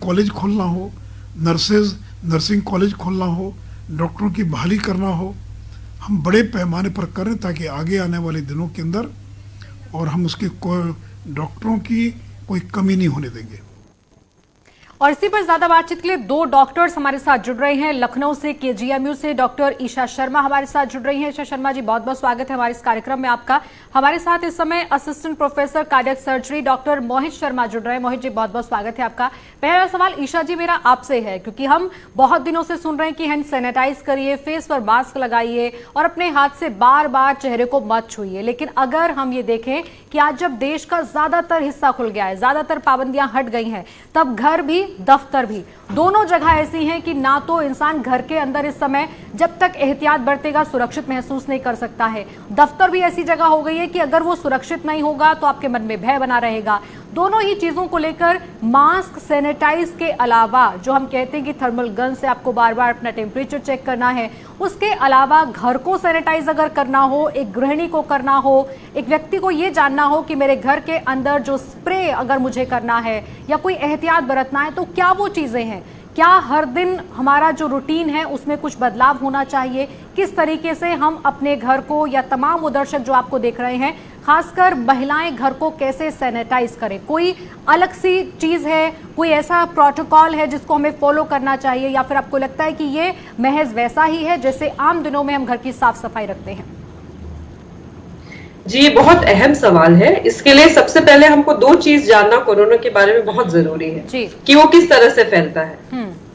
College खोलना हो, nursing college खोलना हो, डॉक्टरों की बहाली करना हो, हम बड़े पैमाने पर करें ताकि आगे आने वाले दिनों के अंदर और हम उसके डॉक्टरों की कोई कमी नहीं होने देंगे। और इसी पर ज्यादा बातचीत के लिए दो डॉक्टर्स हमारे साथ जुड़ रहे हैं। लखनऊ से केजीएमयू से डॉक्टर ईशा शर्मा हमारे साथ जुड़ रही हैं। ईशा शर्मा जी, बहुत बहुत स्वागत है हमारे इस कार्यक्रम में आपका। हमारे साथ इस समय assistant professor cardiac surgery doctor Mohit Sharma जुड़ रहे हैं। मोहित जी, बहुत बहुत स्वागत है आपका। पहला सवाल ईशा जी मेरा आपसे है, क्योंकि हम बहुत दिनों से सुन रहे हैं कि हैंड सैनिटाइज करिए, फेस पर मास्क लगाइए और अपने हाथ से बार बार चेहरे को मत छूइए। लेकिन अगर हम ये देखें कि आज जब देश का ज्यादातर हिस्सा खुल गया है, ज्यादातर पाबंदियां हट गई हैं, तब घर भी दफ्तर भी दोनों जगह ऐसी हैं कि ना तो इंसान घर के अंदर इस समय जब तक एहतियात बरतेगा सुरक्षित महसूस नहीं कर सकता है, दफ्तर भी ऐसी जगह हो गई है कि अगर वो सुरक्षित नहीं होगा तो आपके मन में भय बना रहेगा। दोनों ही चीजों को लेकर मास्क, सैनिटाइज के अलावा जो हम कहते हैं कि थर्मल गन से आपको बार बार अपना टेम्परेचर चेक करना है, उसके अलावा घर को सैनिटाइज अगर करना हो, एक गृहिणी को करना हो, एक व्यक्ति को ये जानना हो कि मेरे घर के अंदर जो स्प्रे अगर मुझे करना है या कोई एहतियात बरतना है, तो क्या वो चीजें हैं? क्या हर दिन हमारा जो रूटीन है उसमें कुछ बदलाव होना चाहिए? किस तरीके से हम अपने घर को या तमाम वो दर्शक जो आपको देख रहे हैं, खासकर महिलाएं घर को कैसे सैनिटाइज करें? कोई अलग सी चीज है, कोई ऐसा प्रोटोकॉल है जिसको हमें फॉलो करना चाहिए, या फिर आपको लगता है कि ये महज वैसा ही है जैसे आम दिनों में हम घर की साफ सफाई रखते हैं? जी, बहुत अहम सवाल है। इसके लिए सबसे पहले हमको दो चीज जानना कोरोना के बारे में बहुत जरूरी है कि वो किस तरह से फैलता है।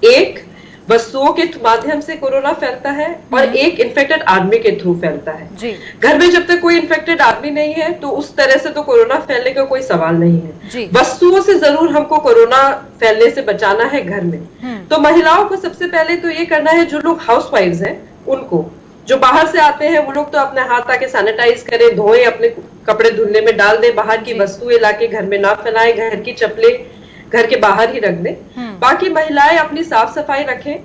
एक, वस्तुओं के माध्यम से कोरोना फैलता है और एक इन्फेक्टेड आदमी के थ्रू फैलता है। घर में जब तक कोई इन्फेक्टेड आदमी नहीं है तो उस तरह से तो कोरोना फैलने का कोई सवाल नहीं है। वस्तुओं से जरूर हमको कोरोना फैलने से बचाना है घर में। तो महिलाओं को सबसे पहले तो ये करना है, जो लोग हाउसवाइफ्स हैं उनको, जो बाहर से आते हैं वो लोग तो अपने हाथ आके सैनिटाइज करें, धोएं, अपने कपड़े धुलने में डाल दें, बाहर की वस्तुएं लाके घर में ना फैलाएं, घर की चप्पलें घर के बाहर ही रख दें। बाकी महिलाएं अपनी साफ सफाई रखें,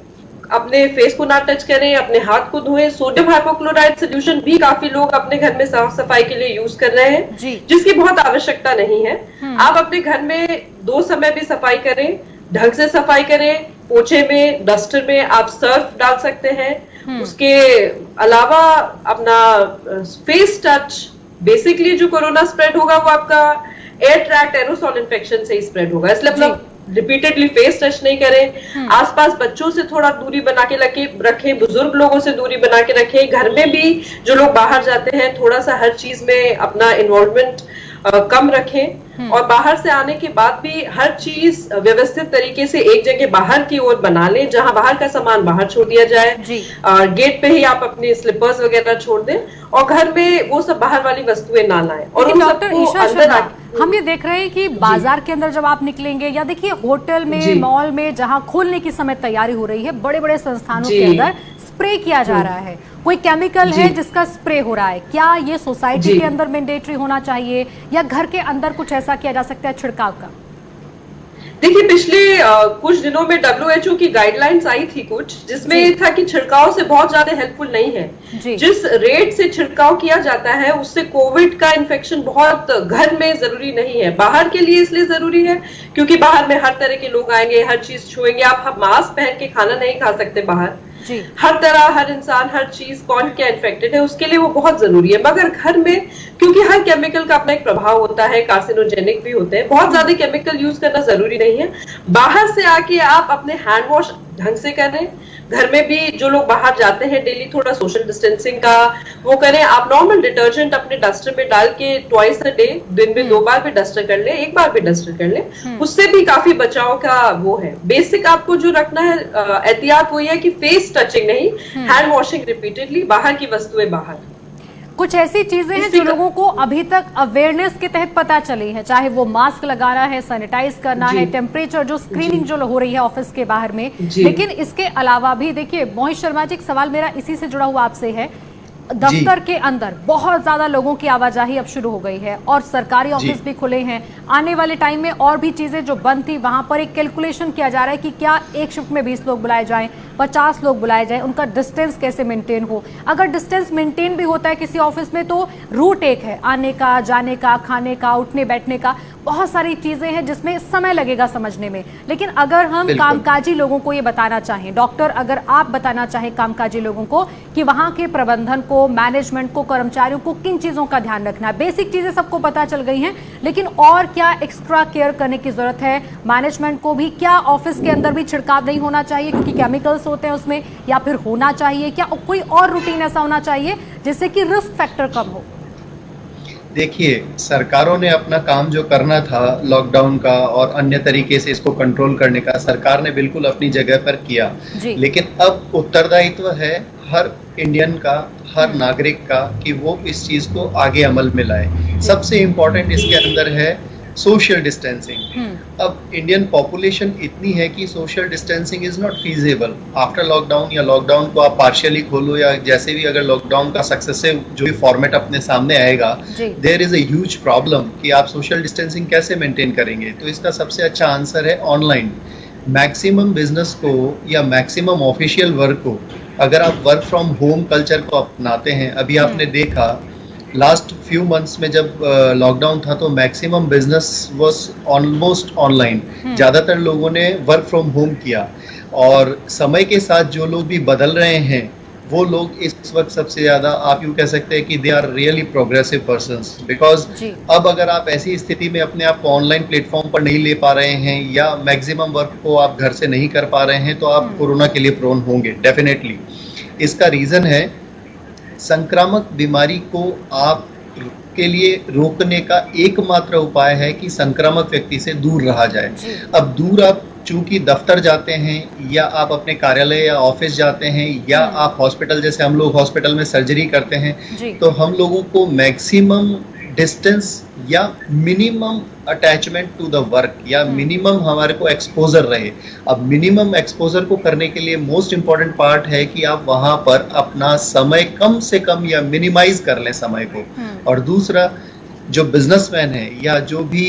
अपने फेस को ना टच करें, अपने हाथ को धोएं। सोडियम हाइपोक्लोराइड सोल्यूशन भी काफी लोग अपने घर में साफ सफाई के लिए यूज कर रहे हैं, जिसकी बहुत आवश्यकता नहीं है। आप अपने घर में दो समय भी सफाई करें, ढंग से सफाई करें। पोछे में, डस्टर में आप सर्फ डाल सकते हैं। उसके अलावा अपना फेस टच, बेसिकली जो कोरोना स्प्रेड होगा वो आपका एयर ट्रैक्ट एरोसॉल इन्फेक्शन से ही स्प्रेड होगा, इसलिए अपना रिपीटेडली फेस टच नहीं करें। आसपास बच्चों से थोड़ा दूरी बना के रखें, बुजुर्ग लोगों से दूरी बना के रखें। घर में भी जो लोग बाहर जाते हैं थोड़ा सा हर चीज में अपना इन्वॉल्वमेंट कम रखें, और बाहर से आने के बाद भी हर चीज व्यवस्थित तरीके से एक जगह बाहर की ओर बना लें, जहां बाहर का सामान बाहर छोड़ दिया जाए। गेट पे ही आप अपने स्लीपर्स वगैरह छोड़ दें और घर में वो सब बाहर वाली वस्तुएं ना लाएं। और डॉक्टर ईशा शर्मा, हम ये देख रहे हैं कि बाजार के अंदर जब आप निकलेंगे या देखिए होटल में, मॉल में, जहां खोलने की समय तैयारी हो रही है, बड़े बड़े संस्थानों के अंदर स्प्रे किया जा रहा है, कोई केमिकल है जिसका स्प्रे हो रहा है। क्या ये सोसाइटी के अंदर मैंडेटरी होना चाहिए या घर के अंदर कुछ ऐसा किया जा सकता है छिड़काव का? देखिए, पिछले कुछ दिनों में WHO की गाइडलाइंस आई थी कुछ, जिसमें ये था कि छिड़काव से बहुत ज्यादा हेल्पफुल नहीं है। जिस रेट से छिड़काव किया जाता है उससे कोविड का इन्फेक्शन बहुत घर में जरूरी नहीं है, बाहर के लिए इसलिए जरूरी है क्योंकि बाहर में हर तरह के लोग आएंगे, हर चीज छुएंगे। आप मास्क पहन के खाना नहीं खा सकते बाहर। हर तरह, हर इंसान, हर चीज कौन क्या इन्फेक्टेड है उसके लिए वो बहुत जरूरी है। मगर घर में, क्योंकि हर केमिकल का अपना एक प्रभाव होता है, कार्सिनोजेनिक भी होते हैं, बहुत ज्यादा केमिकल यूज करना जरूरी नहीं है। बाहर से आके आप अपने हैंड वॉश ढंग से करें। घर में भी जो लोग बाहर जाते हैं डेली थोड़ा सोशल डिस्टेंसिंग का वो करें। आप नॉर्मल डिटर्जेंट अपने डस्टर में डाल के ट्वाइस अ डे, दिन में 2 बार भी डस्टर कर ले, 1 बार भी डस्टर कर ले, उससे भी काफी बचाव का वो है। बेसिक आपको जो रखना है एहतियात वो ये है कि फेस टचिंग नहीं, हैंड वॉशिंग रिपीटेडली, बाहर की वस्तुएं बाहर। कुछ ऐसी चीजें हैं जो लोगों को अभी तक अवेयरनेस के तहत पता चली है, चाहे वो मास्क लगाना है, सैनिटाइज करना है, टेम्परेचर जो स्क्रीनिंग जो हो रही है ऑफिस के बाहर में, लेकिन इसके अलावा भी देखिए मोहित शर्मा जी, एक सवाल मेरा इसी से जुड़ा हुआ आपसे है, दफ्तर के अंदर बहुत ज्यादा लोगों की आवाजाही अब शुरू हो गई है और सरकारी ऑफिस भी खुले हैं। आने वाले टाइम में और भी चीजें जो बंद थी वहां पर एक कैलकुलेशन किया जा रहा है कि क्या एक शिफ्ट में 20 लोग बुलाए जाएं, 50 लोग बुलाए जाएं, उनका डिस्टेंस कैसे मेंटेन हो। अगर डिस्टेंस मेंटेन भी होता है किसी ऑफिस में तो रूट एक है, आने का, जाने का, खाने का, उठने बैठने का, बहुत सारी चीजें हैं जिसमें समय लगेगा समझने में। लेकिन अगर हम कामकाजी लोगों को ये बताना चाहें, डॉक्टर अगर आप बताना चाहें कामकाजी लोगों को कि वहां के प्रबंधन को, मैनेजमेंट को, कर्मचारियों को किन चीजों का ध्यान रखना है। बेसिक चीजें सबको पता चल गई हैं, लेकिन और क्या एक्स्ट्रा केयर करने की जरूरत है मैनेजमेंट को भी। क्या ऑफिस के अंदर भी छिड़काव नहीं होना चाहिए क्योंकि केमिकल्स होते हैं उसमें, या फिर होना चाहिए? क्या कोई और रूटीन ऐसा होना चाहिए जिससे कि रिस्क फैक्टर कम हो? देखिए, सरकारों ने अपना काम जो करना था लॉकडाउन का और अन्य तरीके से इसको कंट्रोल करने का, सरकार ने बिल्कुल अपनी जगह पर किया। लेकिन अब उत्तरदायित्व है हर इंडियन का, हर नागरिक का कि वो इस चीज को आगे अमल में लाए। सबसे इम्पोर्टेंट इसके अंदर है सोशल डिस्टेंसिंग। अब इंडियन पॉपुलेशन इतनी है कि social distancing is not feasible after lockdown, या लॉकडाउन को आप पार्शियली खोलो या जैसे भी, अगर लॉकडाउन का सक्सेसिव जो भी फॉर्मेट अपने सामने आएगा, there is a huge problem कि आप सोशल डिस्टेंसिंग कैसे मेंटेन करेंगे। तो इसका सबसे अच्छा आंसर है ऑनलाइन। मैक्सिमम बिजनेस को या मैक्सिमम ऑफिशियल वर्क को अगर आप वर्क फ्रॉम होम कल्चर को अपनाते हैं, अभी आपने देखा लास्ट फ्यू मंथ्स में जब लॉकडाउन था तो maximum business was almost online. ज़्यादातर लोगों ने वर्क फ्रॉम होम किया और समय के साथ जो लोग भी बदल रहे हैं वो लोग इस वक्त सबसे ज़्यादा, आप यूँ कह सकते हैं कि they are really progressive persons. Because अब अगर आप ऐसी स्थिति में अपने आप को ऑनलाइन प्लेटफॉर्म पर नहीं ले पा रहे हैं या मैक्सिमम वर्क को आप घर से नहीं कर पा रहे हैं तो आप कोरोना के लिए प्रोन होंगे डेफिनेटली। इसका रीज़न है संक्रामक बीमारी को आप के लिए रोकने का एकमात्र उपाय है कि संक्रामक व्यक्ति से दूर रहा जाए। अब दूर आप चूंकि दफ्तर जाते हैं या आप अपने कार्यालय या ऑफिस जाते हैं या आप हॉस्पिटल, जैसे हम लोग हॉस्पिटल में सर्जरी करते हैं, तो हम लोगों को मैक्सिमम डिस्टेंस या minimum attachment to the work या मिनिमम हमारे को एक्सपोजर रहे। अब मिनिमम एक्सपोजर को करने के लिए मोस्ट इम्पॉर्टेंट पार्ट है कि आप वहां पर अपना समय कम से कम या मिनिमाइज कर लें समय को। और दूसरा, जो बिजनेसमैन है या जो भी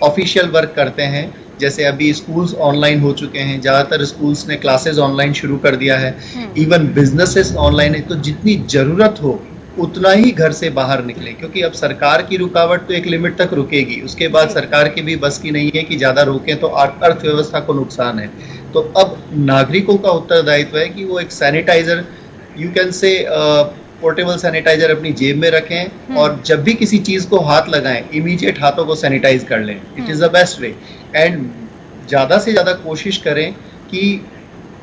ऑफिशियल वर्क करते हैं, जैसे अभी स्कूल्स ऑनलाइन हो चुके हैं, ज़्यादातर स्कूल्स ने क्लासेस ऑनलाइन शुरू कर दिया है, इवन बिजनेसेस ऑनलाइन है, तो जितनी ज़रूरत हो उतना ही घर से बाहर निकले, क्योंकि अब सरकार की रुकावट तो एक लिमिट तक रुकेगी, उसके बाद सरकार की भी बस की नहीं है कि ज़्यादा रोकें तो अर्थव्यवस्था को नुकसान है। तो अब नागरिकों का उत्तरदायित्व है कि वो एक sanitiser, you can say portable sanitiser अपनी जेब में रखें और जब भी किसी चीज़ को हाथ लगाएं इमीडिएट हाथों को सैनिटाइज कर लें। It is the best way. And ज़्यादा से ज़्यादा कोशिश करें कि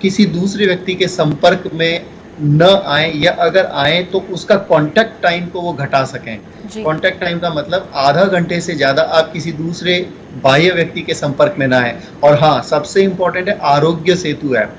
किसी दूसरे व्यक्ति के संपर्क में न आए, या अगर आए तो उसका कांटेक्ट टाइम को वो घटा सकें। कांटेक्ट टाइम का मतलब आधा घंटे से ज़्यादा आप किसी दूसरे बाह्य व्यक्ति के संपर्क में ना आए। और हाँ, सबसे इम्पोर्टेंट है आरोग्य सेतु ऐप।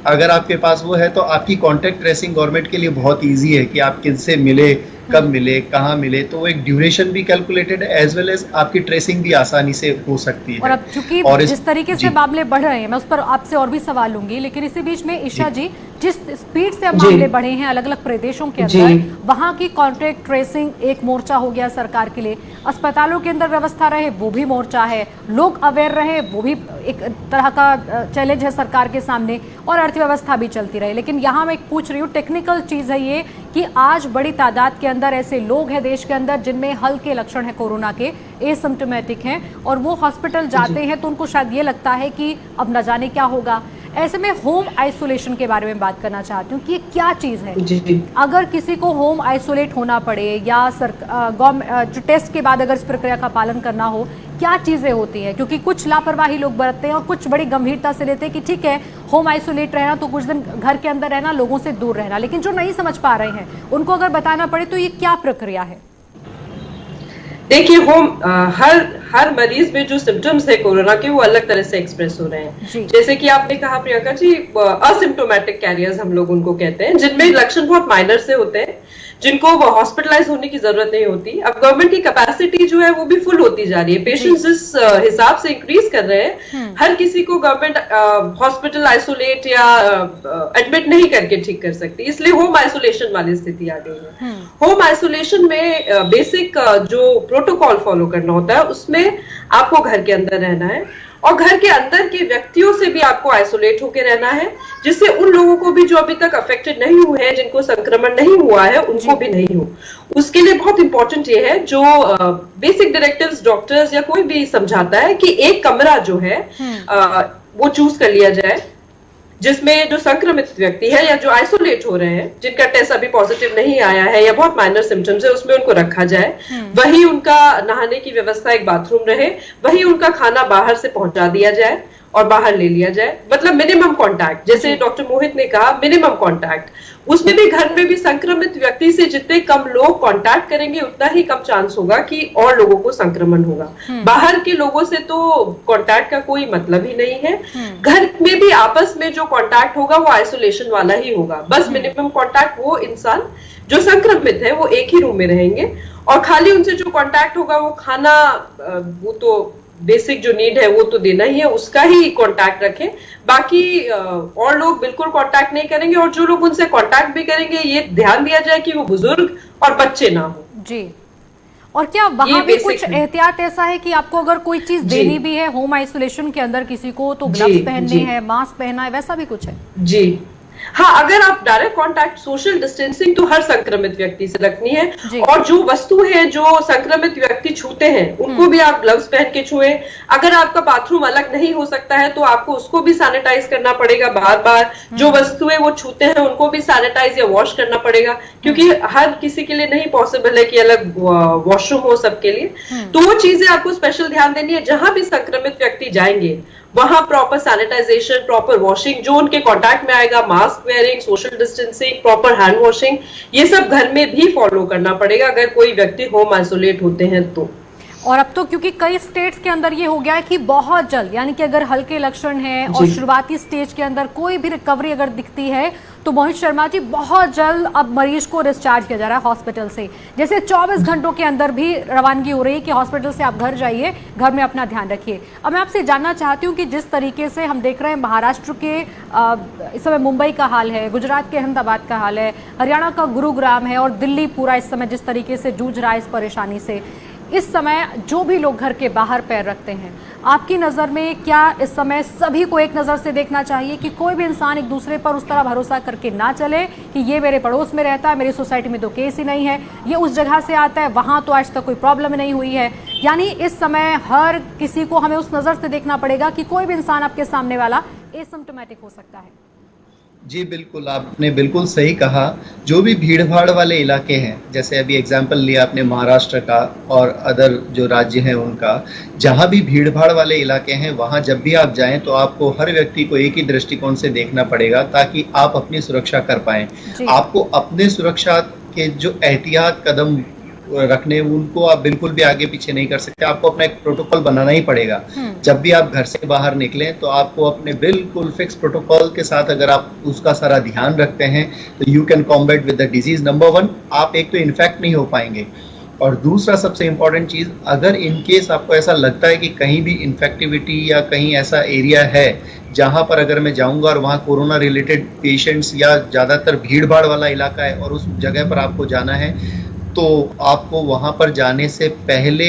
अगर आपके पास वो है तो आपकी कांटेक्ट ट्रेसिंग गवर्नमेंट के लिए बहुत इजी है कि आप किससे मिले, कब मिले, कहाँ मिले, तो एक ड्यूरेशन भी कैलकुलेटेड है एज वेल एज आपकी ट्रेसिंग भी आसानी से हो सकती है। और अब चूंकि जिस तरीके से मामले बढ़ रहे हैं, मैं उस पर आपसे और भी सवाल लूंगी, लेकिन इसी बीच में ईशा जी, जिस स्पीड से अब मामले बढ़े हैं अलग अलग प्रदेशों के अंदर, वहाँ की कॉन्ट्रैक्ट ट्रेसिंग एक मोर्चा हो गया सरकार के लिए, अस्पतालों के अंदर व्यवस्था रहे वो भी मोर्चा है, लोग अवेयर रहे वो भी एक तरह का चैलेंज है सरकार के सामने, और अर्थव्यवस्था भी चलती रहे। लेकिन यहाँ मैं पूछ रही हूँ, टेक्निकल चीज़ है ये कि आज बड़ी तादाद के अंदर ऐसे लोग हैं देश के अंदर जिनमें हल्के लक्षण है कोरोना के, एसिम्प्टोमेटिक हैं, और वो हॉस्पिटल जाते हैं तो उनको शायद ये लगता है कि अब न जाने क्या होगा। ऐसे में होम आइसोलेशन के बारे में बात करना चाहती हूँ कि ये क्या चीज़ है। अगर किसी को होम आइसोलेट होना पड़े या जो टेस्ट के बाद अगर इस प्रक्रिया का पालन करना हो, क्या चीज़ें होती हैं? क्योंकि कुछ लापरवाही लोग बरतते हैं और कुछ बड़ी गंभीरता से लेते हैं कि ठीक है होम आइसोलेट रहना तो कुछ दिन घर के अंदर रहना, लोगों से दूर रहना। लेकिन जो नहीं समझ पा रहे हैं उनको अगर बताना पड़े तो ये क्या प्रक्रिया है? देखिए, हर मरीज में जो सिम्टम्स है कोरोना के वो अलग तरह से एक्सप्रेस हो रहे हैं। जैसे कि आपने कहा प्रियंका जी, असिम्प्टोमेटिक कैरियर्स हम लोग उनको कहते हैं, जिनमें लक्षण बहुत माइनर से होते हैं, जिनको वो हॉस्पिटलाइज होने की जरूरत नहीं होती। अब गवर्नमेंट की कैपेसिटी जो है वो भी फुल होती जा रही है, पेशेंट्स जिस हिसाब से इंक्रीज कर रहे हैं, हर किसी को गवर्नमेंट हॉस्पिटल आइसोलेट या एडमिट नहीं करके ठीक कर सकती, इसलिए होम आइसोलेशन वाली स्थिति आ गई है। होम आइसोलेशन में बेसिक जो प्रोटोकॉल फॉलो करना होता है उसमें आपको घर के अंदर रहना है और घर के अंदर के व्यक्तियों से भी आपको आइसोलेट होकर रहना है, जिससे उन लोगों को भी जो अभी तक अफेक्टेड नहीं हुए हैं, जिनको संक्रमण नहीं हुआ है, उनको भी नहीं हो। उसके लिए बहुत इंपॉर्टेंट ये है, जो बेसिक डायरेक्टिव्स डॉक्टर्स या कोई भी समझाता है कि एक कमरा जो है वो चूज कर लिया जाए जिसमें जो संक्रमित व्यक्ति है या जो आइसोलेट हो रहे हैं, जिनका टेस्ट अभी पॉजिटिव नहीं आया है या बहुत माइनर सिम्टम्स है, उसमें उनको रखा जाए। वही उनका नहाने की व्यवस्था एक बाथरूम रहे, वही उनका खाना बाहर से पहुंचा दिया जाए और बाहर ले लिया जाए, मतलब मिनिमम कांटेक्ट, जैसे डॉक्टर मोहित ने कहा मिनिमम कांटेक्ट। उसमें भी घर में भी संक्रमित व्यक्ति से जितने कम लोग कांटेक्ट करेंगे उतना ही कम चांस होगा कि और लोगों को संक्रमण होगा। बाहर के लोगों से तो कांटेक्ट का कोई मतलब ही नहीं है। घर में भी आपस में जो कांटेक्ट होगा वो आइसोलेशन वाला ही होगा, बस मिनिमम कांटेक्ट। वो इंसान जो संक्रमित है वो एक ही रूम में रहेंगे और खाली उनसे जो कांटेक्ट होगा वो खाना, वो तो बेसिक जो नीड है वो तो देना ही है, उसका ही कांटेक्ट रखें। बाकी और लोग बिल्कुल कांटेक्ट नहीं करेंगे, और जो लोग उनसे कांटेक्ट भी करेंगे ये ध्यान दिया जाए कि वो बुजुर्ग और बच्चे ना हो। जी, और क्या वहां भी कुछ एहतियात ऐसा है कि आपको अगर कोई चीज देनी भी है होम आइसोलेशन के अंदर किसी को, तो ग्लव्स पहनने हैं, मास्क पहनना है, वैसा भी कुछ है? जी हाँ, अगर आप डायरेक्ट कांटेक्ट, सोशल डिस्टेंसिंग तो हर संक्रमित व्यक्ति से रखनी है, और जो वस्तु है जो संक्रमित व्यक्ति छूते हैं उनको भी आप ग्लव्स पहन के छुए। अगर आपका बाथरूम अलग नहीं हो सकता है तो आपको उसको भी सैनिटाइज करना पड़ेगा बार बार। जो वस्तुएं वो छूते हैं उनको भी सैनिटाइज या वॉश करना पड़ेगा, क्योंकि हर किसी के लिए नहीं पॉसिबल है कि अलग वॉशरूम हो सबके लिए। तो वो चीजें आपको स्पेशल ध्यान देनी है। जहां भी संक्रमित व्यक्ति जाएंगे वहां प्रॉपर सैनिटाइजेशन, प्रॉपर वॉशिंग, जो उनके कांटेक्ट में आएगा, mask wearing, social distancing, proper hand washing, ये सब घर में भी फॉलो करना पड़ेगा अगर कोई व्यक्ति होम आइसोलेट होते हैं तो। और अब तो क्योंकि कई स्टेट्स के अंदर ये हो गया है कि बहुत जल्द, यानी कि अगर हल्के लक्षण हैं और शुरुआती स्टेज के अंदर कोई भी रिकवरी अगर दिखती है तो मोहित शर्मा जी बहुत जल्द अब मरीज को डिस्चार्ज किया जा रहा है हॉस्पिटल से। जैसे 24 घंटों के अंदर भी रवानगी हो रही है कि हॉस्पिटल से आप घर जाइए, घर में अपना ध्यान रखिए। अब मैं आपसे जानना चाहती हूँ कि जिस तरीके से हम देख रहे हैं महाराष्ट्र के इस समय मुंबई का हाल है, गुजरात के अहमदाबाद का हाल है, हरियाणा का गुरुग्राम है और दिल्ली पूरा इस समय जिस तरीके से जूझ रहा है इस परेशानी से, इस समय जो भी लोग घर के बाहर पैर रखते हैं, आपकी नज़र में क्या इस समय सभी को एक नज़र से देखना चाहिए कि कोई भी इंसान एक दूसरे पर उस तरह भरोसा करके ना चले कि ये मेरे पड़ोस में रहता है, मेरी सोसाइटी में तो केस ही नहीं है, ये उस जगह से आता है, वहाँ तो आज तक कोई प्रॉब्लम नहीं हुई है। यानी इस समय हर किसी को हमें उस नज़र से देखना पड़ेगा कि कोई भी इंसान आपके सामने वाला एसिम्प्टोमेटिक हो सकता है। जी बिल्कुल, आपने बिल्कुल सही कहा। जो भी भीड़ भाड़ वाले इलाके हैं, जैसे अभी एग्जांपल लिया आपने महाराष्ट्र का और अदर जो राज्य हैं उनका, जहां भी भीड़ भाड़ वाले इलाके हैं वहां जब भी आप जाएं तो आपको हर व्यक्ति को एक ही दृष्टिकोण से देखना पड़ेगा ताकि आप अपनी सुरक्षा कर पाएं। आपको अपने सुरक्षा के जो एहतियात कदम रखने, उनको आप बिल्कुल भी आगे पीछे नहीं कर सकते। आपको अपना एक प्रोटोकॉल बनाना ही पड़ेगा। जब भी आप घर से बाहर निकलें तो आपको अपने बिल्कुल फिक्स प्रोटोकॉल के साथ अगर आप उसका सारा ध्यान रखते हैं तो you can combat with the disease. Number 1, आप एक तो इन्फेक्ट नहीं हो पाएंगे, और दूसरा सबसे इंपॉर्टेंट चीज, अगर इन केस आपको ऐसा लगता है कि कहीं भी इन्फेक्टिविटी या कहीं ऐसा एरिया है जहां पर अगर मैं जाऊंगा और वहां कोरोना रिलेटेड पेशेंट्स या ज्यादातर भीड़ भाड़ वाला इलाका है और उस जगह पर आपको जाना है, तो आपको वहां पर जाने से पहले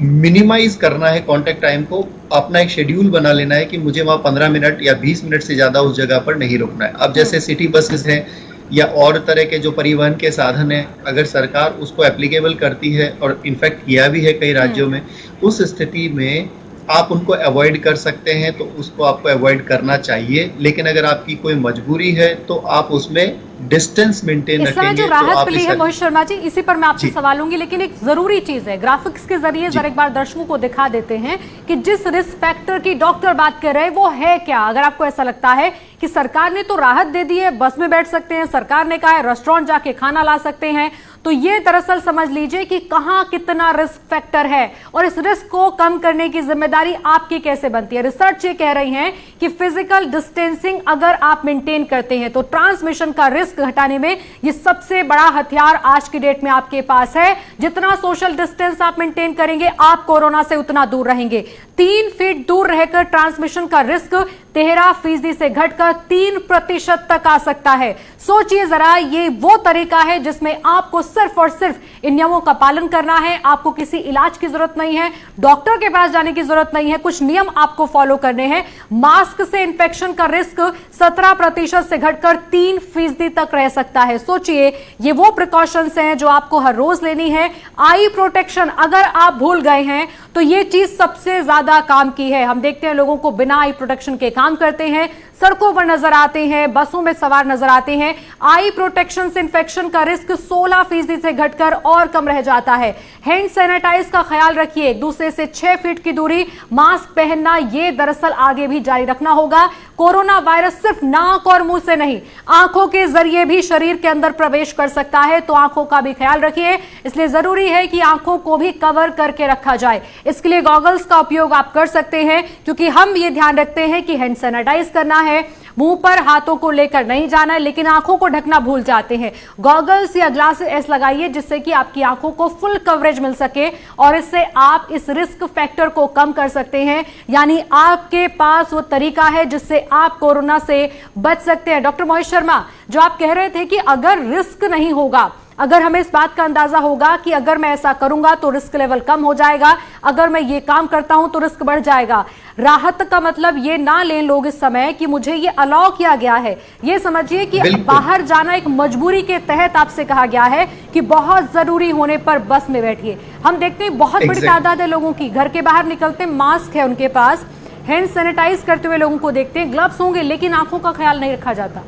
मिनिमाइज करना है कांटेक्ट टाइम को। अपना एक शेड्यूल बना लेना है कि मुझे वहां 15 मिनट या 20 मिनट से ज्यादा उस जगह पर नहीं रुकना है। अब जैसे सिटी बसेस हैं या और तरह के जो परिवहन के साधन हैं, अगर सरकार उसको एप्लीकेबल करती है और इनफैक्ट किया भी है कई राज्यों में, उस स्थिति में आप उनको अवॉइड कर सकते हैं तो उसको आपको अवॉइड करना चाहिए। लेकिन अगर आपकी कोई मजबूरी है तो आप उसमें डिस्टेंस मेंटेन रखेंगे। जो राहत मिली है मोहित शर्मा जी, इसी पर मैं आपसे सवाल लूंगी, लेकिन एक जरूरी चीज है, ग्राफिक्स के जरिए जरा एक बार दर्शकों को दिखा देते हैं कि जिस रिस्क फैक्टर की डॉक्टर बात कर रहे हैं वो है क्या। अगर आपको ऐसा लगता है कि सरकार ने तो राहत दे दी है, बस में बैठ सकते हैं, सरकार ने कहा है रेस्टोरेंट जाके खाना ला सकते हैं, तो ये दरअसल समझ लीजिए कि कहां कितना रिस्क फैक्टर है और इस रिस्क को कम करने की जिम्मेदारी आपकी कैसे बनती है। रिसर्च ये कह रही है कि फिजिकल डिस्टेंसिंग अगर आप मेंटेन करते हैं तो ट्रांसमिशन का रिस्क घटाने में ये सबसे बड़ा हथियार आज की डेट में आपके पास है। जितना सोशल डिस्टेंस आप मेंटेन करेंगे आप कोरोना से उतना दूर रहेंगे। 3 फीट दूर रहकर ट्रांसमिशन का रिस्क 13% से घटकर 3% तक आ सकता है। सोचिए जरा, ये वो तरीका है जिसमें आपको सिर्फ और सिर्फ इन नियमों का पालन करना है। आपको किसी इलाज की जरूरत नहीं है, डॉक्टर के पास जाने की जरूरत नहीं है, कुछ नियम आपको फॉलो करने हैं। मास्क से इंफेक्शन का रिस्क 17% से घटकर 3% तक रह सकता है। सोचिए, ये वो प्रिकॉशंस हैं जो आपको हर रोज लेनी है। आई प्रोटेक्शन अगर आप भूल गए हैं तो ये चीज सबसे ज्यादा काम की है। हम देखते हैं लोगों को बिना आई प्रोटेक्शन के काम करते हैं, सड़कों पर नजर आते हैं, बसों में सवार नजर आते हैं। आई प्रोटेक्शन से इंफेक्शन का रिस्क 16% से घटकर और कम रह जाता है। हैंड सैनिटाइज का ख्याल रखिए, एक दूसरे से 6 फीट की दूरी, मास्क पहनना ये दरअसल आगे भी जारी रखना होगा। कोरोना वायरस सिर्फ नाक और मुंह से नहीं, आंखों के जरिए भी शरीर के अंदर प्रवेश कर सकता है, तो आंखों का भी ख्याल रखिए। इसलिए जरूरी है कि आंखों को भी कवर करके रखा जाए। इसके लिए गॉगल्स का उपयोग आप कर सकते हैं, क्योंकि हम ये ध्यान रखते हैं कि हैंड सैनिटाइज करना है, मुंह पर हाथों को लेकर नहीं जाना है, लेकिन आंखों को ढकना भूल जाते हैं। गॉगल्स या ग्लासेस लगाइए जिससे कि आपकी आंखों को फुल कवरेज मिल सके और इससे आप इस रिस्क फैक्टर को कम कर सकते हैं। यानी आपके पास वो तरीका है जिससे आप कोरोना से बच सकते हैं। डॉक्टर मोहित शर्मा, जो आप कह रहे थे कि अगर रिस्क नहीं होगा, अगर हमें इस बात का अंदाजा होगा कि अगर मैं ऐसा करूंगा तो रिस्क लेवल कम हो जाएगा, अगर मैं ये काम करता हूं तो रिस्क बढ़ जाएगा। राहत का मतलब ये ना लें लोग इस समय कि मुझे ये अलाउ किया गया है। ये समझिए कि बाहर जाना एक मजबूरी के तहत आपसे कहा गया है कि बहुत जरूरी होने पर बस में बैठिए। हम देखते हैं बहुत बड़ी तादाद है लोगों की, घर के बाहर निकलते मास्क है उनके पास, हैंड सैनिटाइज करते हुए लोगों को देखते हैं, ग्लव्स होंगे लेकिन आंखों का ख्याल नहीं रखा जाता।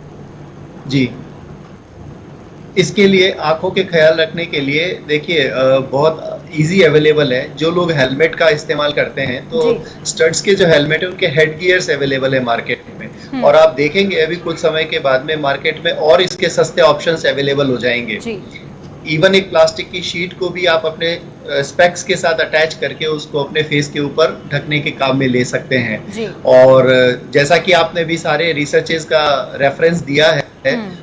जी, इसके लिए आंखों के ख्याल रखने के लिए देखिए बहुत इजी अवेलेबल है। जो लोग हेलमेट का इस्तेमाल करते हैं तो स्टड्स के जो हेलमेट है उनके हेड गियर्स अवेलेबल है मार्केट में, और आप देखेंगे अभी कुछ समय के बाद में मार्केट में और इसके सस्ते ऑप्शंस अवेलेबल हो जाएंगे। इवन एक प्लास्टिक की शीट को भी आप अपने स्पेक्स के साथ अटैच करके उसको अपने फेस के ऊपर ढकने के काम में ले सकते हैं। और जैसा कि आपने भी सारे रिसर्चेस का रेफरेंस दिया है,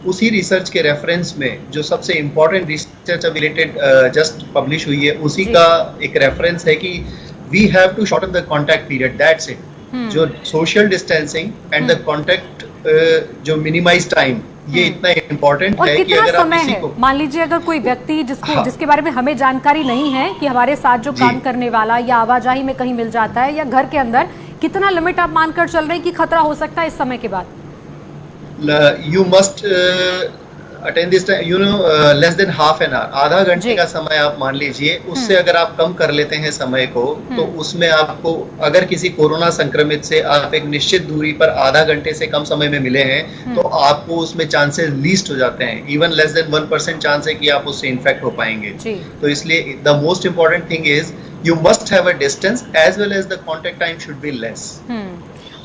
उसी रिसर्च के रेफरेंस में जो सबसे important research related just publish हुई है उसी का एक रेफरेंस है कि we have to shorten the contact period, that's it. जो social distancing and the contact जो मिनिमाइज टाइम, ये इतना इम्पोर्टेंट है कि अगर आप किसी को, मान लीजिए अगर कोई व्यक्ति जिसके बारे में हमें जानकारी नहीं है कि हमारे साथ जो काम करने वाला या आवाजाही में कहीं मिल जाता है या घर के अंदर, कितना लिमिट आप मानकर चल रहे हैं कि खतरा हो सकता है इस समय के बाद? You must attend this time, less than half an hour, आधा घंटे का समय आप मान लीजिए। उससे अगर आप कम कर लेते हैं समय को तो उसमें आपको, अगर किसी कोरोना संक्रमित से आप एक निश्चित दूरी पर आधा घंटे से कम समय में मिले हैं तो आपको उसमें चांसेस लीस्ट हो जाते हैं। इवन लेस देन 1% चांस है कि आप उससे इन्फेक्ट हो पाएंगे। तो इसलिए the most important thing is you must have a distance as well as the contact time should be less.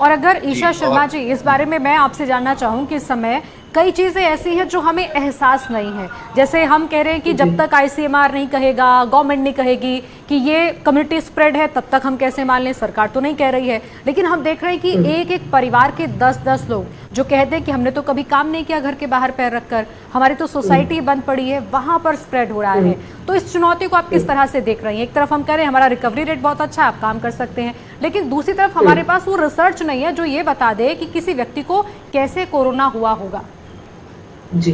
और अगर ईशा शर्मा जी, इस बारे में मैं आपसे जानना चाहूँ कि इस समय कई चीजें ऐसी हैं जो हमें एहसास नहीं है। जैसे हम कह रहे हैं कि जब तक आईसीएमआर नहीं कहेगा, गवर्नमेंट नहीं कहेगी कि ये कम्युनिटी स्प्रेड है, तब तक हम कैसे मान लें? सरकार तो नहीं कह रही है, लेकिन हम देख रहे हैं कि एक एक परिवार के 10-10 लोग जो कहते हैं कि हमने तो कभी काम नहीं किया घर के बाहर पैर रखकर, हमारी तो सोसाइटी बंद पड़ी है, वहां पर स्प्रेड हो रहा है। तो इस चुनौती को आप किस तरह से देख रही हैं? एक तरफ हम कह रहे हैं हमारा रिकवरी रेट बहुत अच्छा है, आप काम कर सकते हैं, लेकिन दूसरी तरफ हमारे पास वो रिसर्च नहीं है जो ये बता दे कि किसी व्यक्ति को कैसे कोरोना हुआ होगा। जी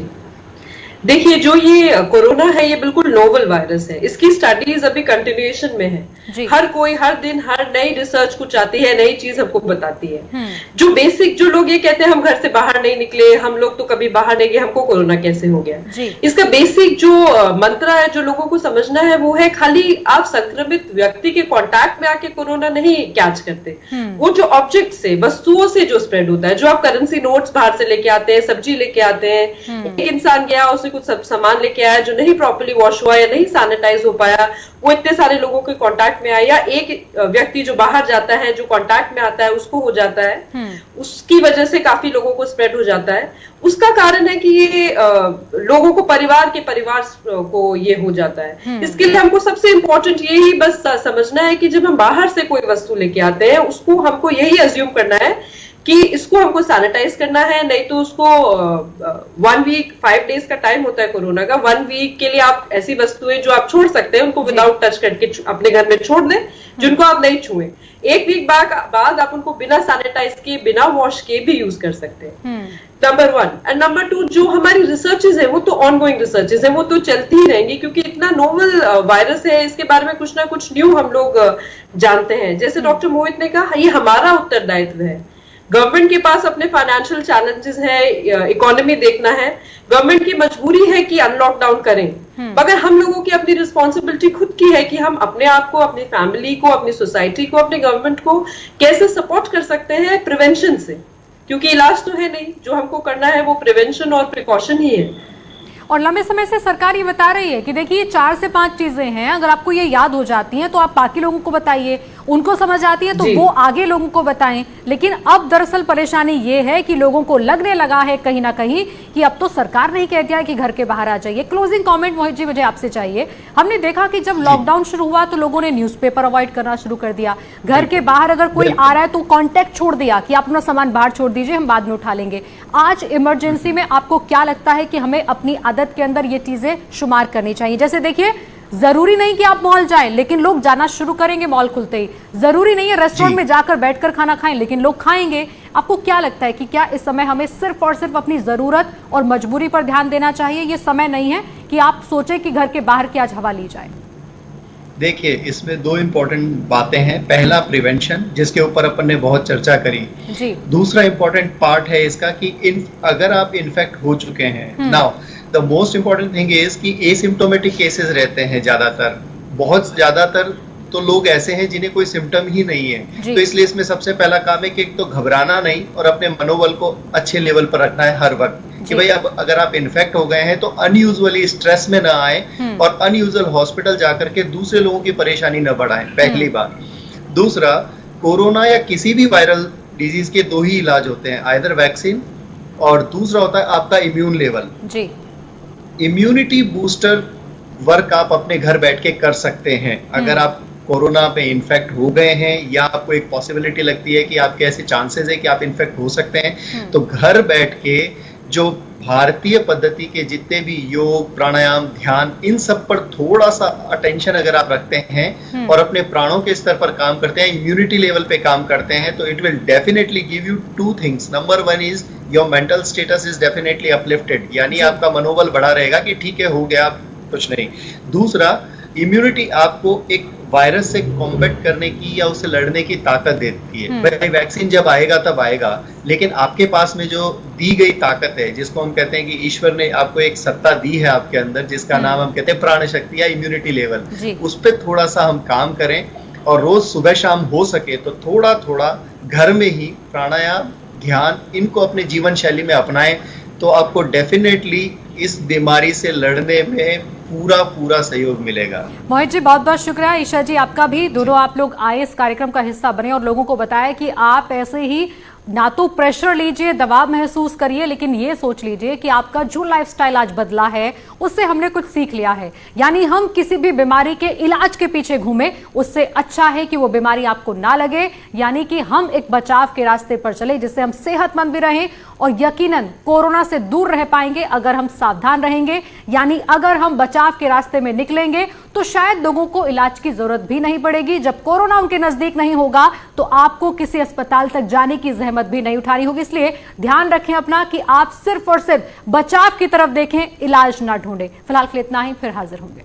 देखिए, जो ये कोरोना है ये बिल्कुल नोवल वायरस है। इसकी स्टडीज अभी कंटिन्यूएशन में है। हर कोई हर दिन हर नई रिसर्च कुछ आती है, नई चीज हमको बताती है। जो बेसिक, जो लोग ये कहते हैं हम घर से बाहर नहीं निकले, हम लोग तो कभी बाहर नहीं गए, हमको कोरोना कैसे हो गया, इसका बेसिक जो मंत्र है जो लोगों को समझना है वो है, खाली आप संक्रमित व्यक्ति के कॉन्टैक्ट में आके कोरोना नहीं कैच करते, वो जो ऑब्जेक्ट से, वस्तुओं से जो स्प्रेड होता है। जो आप करेंसी नोट्स बाहर से लेके आते हैं, सब्जी लेके आते हैं, एक इंसान गया उसने से कुछ सामान लेके आया जो नहीं प्रॉपर्ली वॉश हुआ या नहीं सैनिटाइज हो पाया, वो इतने सारे लोगों के कांटेक्ट में आया, या एक व्यक्ति जो बाहर जाता है जो कांटेक्ट में आता है उसको हो जाता है, उसकी वजह से काफी लोगों को स्प्रेड हो जाता है। उसका कारण है कि ये लोगों को परिवार को ये हो जाता है। इसके लिए हमको सबसे इंपॉर्टेंट यही बस समझना है कि जब हम बाहर से कोई वस्तु लेके आते हैं उसको हमको यही अज्यूम करना है कि इसको हमको सैनिटाइज करना है, नहीं तो उसको 1 वीक 5 डेज का टाइम होता है कोरोना का, 1 वीक के लिए आप ऐसी वस्तुएं जो आप छोड़ सकते हैं उनको विदाउट टच करके अपने घर में छोड़ दें, जिनको आप नहीं छुए। 1 वीक बाद आप उनको बिना सैनिटाइज किए बिना वॉश किए भी यूज कर सकते हैं। नंबर 1 एंड नंबर 2, जो हमारी रिसर्चेज है वो तो ऑनगोइंग रिसर्चेज है, वो तो चलती ही रहेंगी क्योंकि इतना नोवल वायरस है, इसके बारे में कुछ ना कुछ न्यू हम लोग जानते हैं। जैसे डॉक्टर मोहित ने कहा, ये हमारा उत्तरदायित्व है। गवर्नमेंट के पास अपने फाइनेंशियल चैलेंजेस है, इकोनॉमी देखना है, गवर्नमेंट की मजबूरी है कि अनलॉकडाउन करें, मगर हम लोगों की अपनी रिस्पॉन्सिबिलिटी खुद की है कि हम अपने आप को, अपनी फैमिली को, अपनी सोसाइटी को, अपने गवर्नमेंट को कैसे सपोर्ट कर सकते हैं प्रिवेंशन से, क्योंकि इलाज तो है नहीं, जो हमको करना है वो प्रिवेंशन और प्रिकॉशन ही है। और लंबे समय से सरकार ये बता रही है कि देखिए 4 से 5 चीजें हैं, अगर आपको ये याद हो जाती हैं तो आप बाकी लोगों को बताइए, उनको समझ आती है तो वो आगे लोगों को बताएं। लेकिन अब दरअसल परेशानी ये है कि लोगों को लगने लगा है कहीं ना कहीं कि अब तो सरकार ने ही कह दिया है कि घर के बाहर आ जाइए। क्लोजिंग कमेंट मोहित जी मुझे आपसे चाहिए। हमने देखा कि जब लॉकडाउन शुरू हुआ तो लोगों ने न्यूज़पेपर अवॉइड करना शुरू कर दिया, घर के बाहर अगर कोई आ रहा है तो कॉन्टैक्ट छोड़ दिया कि आप अपना सामान बाहर छोड़ दीजिए, हम बाद में उठा लेंगे। आज इमरजेंसी में आपको क्या लगता है कि हमें अपनी आदत के अंदर ये चीजें शुमार करनी चाहिए? जैसे देखिए, जरूरी नहीं कि आप मॉल जाएं, लेकिन लोग जाना शुरू करेंगे मॉल खुलते ही। जरूरी नहीं है रेस्टोरेंट में जाकर बैठकर खाना खाएं, लेकिन लोग खाएंगे। आपको क्या लगता है कि क्या इस समय हमें सिर्फ और सिर्फ अपनी जरूरत और मजबूरी पर ध्यान देना चाहिए? ये समय नहीं है कि आप सोचें कि घर के बाहर की आज हवा ली जाए। देखिए, इसमें 2 इम्पोर्टेंट बातें हैं। पहला प्रिवेंशन, जिसके ऊपर अपन ने बहुत चर्चा करी जी। दूसरा इम्पोर्टेंट पार्ट है इसका कि अगर आप इन्फेक्ट हो चुके हैं, now the most important thing is कि एसिम्प्टोमेटिक केसेस रहते हैं ज्यादातर, बहुत ज्यादातर तो लोग ऐसे हैं जिन्हें कोई सिम्टम ही नहीं है। तो इसलिए इसमें सबसे पहला काम है कि एक तो घबराना नहीं और अपने मनोबल को अच्छे लेवल पर रखना है हर वक्त कि भाई अब अगर आप इन्फेक्ट हो गए हैं तो अनयूजुअली स्ट्रेस में ना आए और अनयूजुअल हॉस्पिटल जाकर के दूसरे लोगों की परेशानी न बढ़ाएं, पहली बात। दूसरा, कोरोना या किसी भी वायरल डिजीज के 2 ही इलाज होते हैं, आइदर वैक्सीन और दूसरा होता है आपका इम्यून लेवल। जी। इम्यूनिटी बूस्टर वर्क आप अपने घर बैठ के कर सकते हैं। अगर आप कोरोना पे इन्फेक्ट हो गए हैं या आपको एक पॉसिबिलिटी लगती है कि आपके ऐसे चांसेस है कि आप इन्फेक्ट हो सकते हैं, तो घर बैठ के जो भारतीय पद्धति के जितने भी योग, प्राणायाम, ध्यान, इन सब पर थोड़ा सा अटेंशन अगर आप रखते हैं और अपने प्राणों के स्तर पर काम करते हैं, इम्यूनिटी लेवल पे काम करते हैं, तो it will definitely give you 2 things. Number 1 is your mental status is definitely uplifted, यानी आपका मनोबल बढ़ा रहेगा कि ठीक है, हो गया, कुछ नहीं। दूसरा, इम्यूनिटी आपको एक वायरस से कॉम्बैट करने की या उससे लड़ने की ताकत देती है। भाई वैक्सीन जब आएगा तब आएगा, लेकिन आपके पास में जो दी गई ताकत है, जिसको हम कहते हैं कि ईश्वर ने आपको एक सत्ता दी है आपके अंदर, जिसका नाम हम कहते हैं प्राण शक्ति या इम्यूनिटी लेवल, उस पर थोड़ा सा हम काम करें और रोज सुबह शाम हो सके तो थोड़ा थोड़ा घर में ही प्राणायाम, ध्यान, इनको अपने जीवन शैली में अपनाएं, तो आपको डेफिनेटली इस बीमारी से लड़ने में पूरा सहयोग मिलेगा। मोहित जी, बहुत बहुत शुक्रिया। ईशा जी, आपका भी। दोनों आप लोग आए, इस कार्यक्रम का हिस्सा बने और लोगों को बताया कि आप ऐसे ही ना तो प्रेशर लीजिए, दबाव महसूस करिए, लेकिन ये सोच लीजिए कि आपका जो लाइफस्टाइल आज बदला है उससे हमने कुछ सीख लिया है। यानी हम किसी भी बीमारी के इलाज के पीछे घूमें, उससे अच्छा है कि वो बीमारी आपको ना लगे, यानी कि हम एक बचाव के रास्ते पर चले जिससे हम सेहतमंद भी रहें और यकीनन कोरोना से दूर रह पाएंगे अगर हम सावधान रहेंगे। यानी अगर हम बचाव के रास्ते में निकलेंगे तो शायद लोगों को इलाज की जरूरत भी नहीं पड़ेगी। जब कोरोना उनके नजदीक नहीं होगा तो आपको किसी अस्पताल तक जाने की जहमत भी नहीं उठानी होगी। इसलिए ध्यान रखें अपना कि आप सिर्फ और सिर्फ बचाव की तरफ देखें, इलाज ना ढूंढें। फिलहाल के लिए इतना ही, फिर हाजिर होंगे।